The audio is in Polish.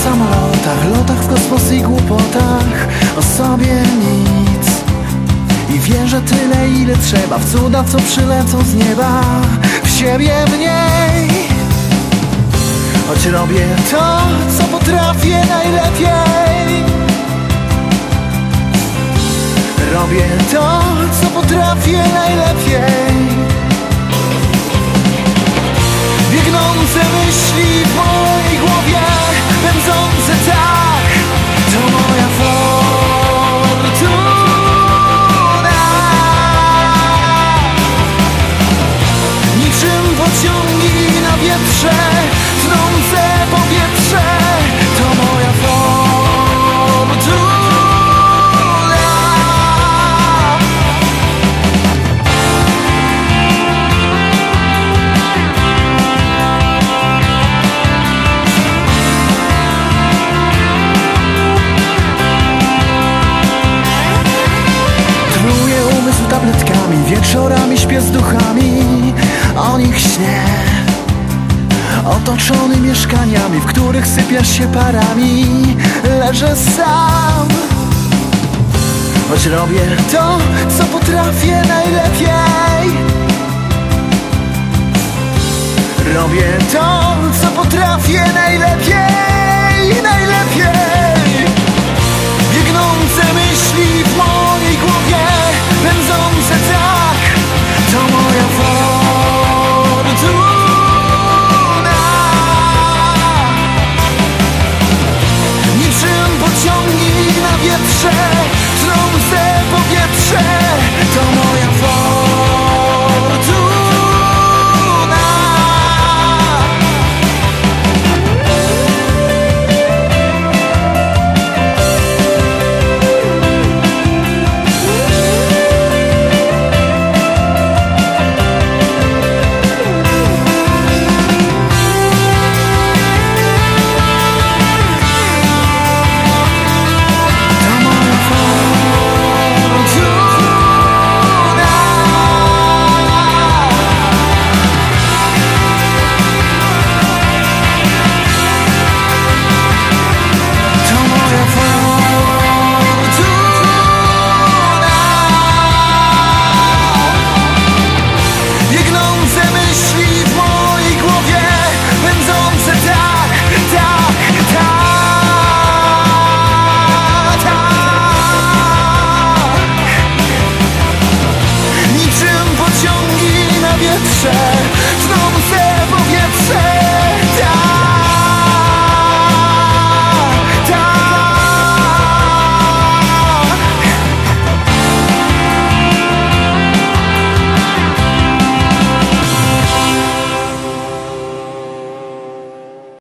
samolotach, lotach w kosmos i głupotach, o sobie nic. I wierzę tyle, ile trzeba w cuda, co przylecą z nieba, w siebie mniej. Choć robię to, co potrafię najlepiej. Robię to, co potrafię najlepiej. Biegnące myśli w mojej głowie, pędzące tak, to moja fortuna. Niczym pociągi na wietrze, tnące powietrze, to moja fortuna. Tabletkami, wieczorami śpię z duchami, o nich śnię. Otoczony mieszkaniami, w których sypiasz się parami, leżę sam. Choć robię to, co potrafię najlepiej. Robię to, co potrafię najlepiej.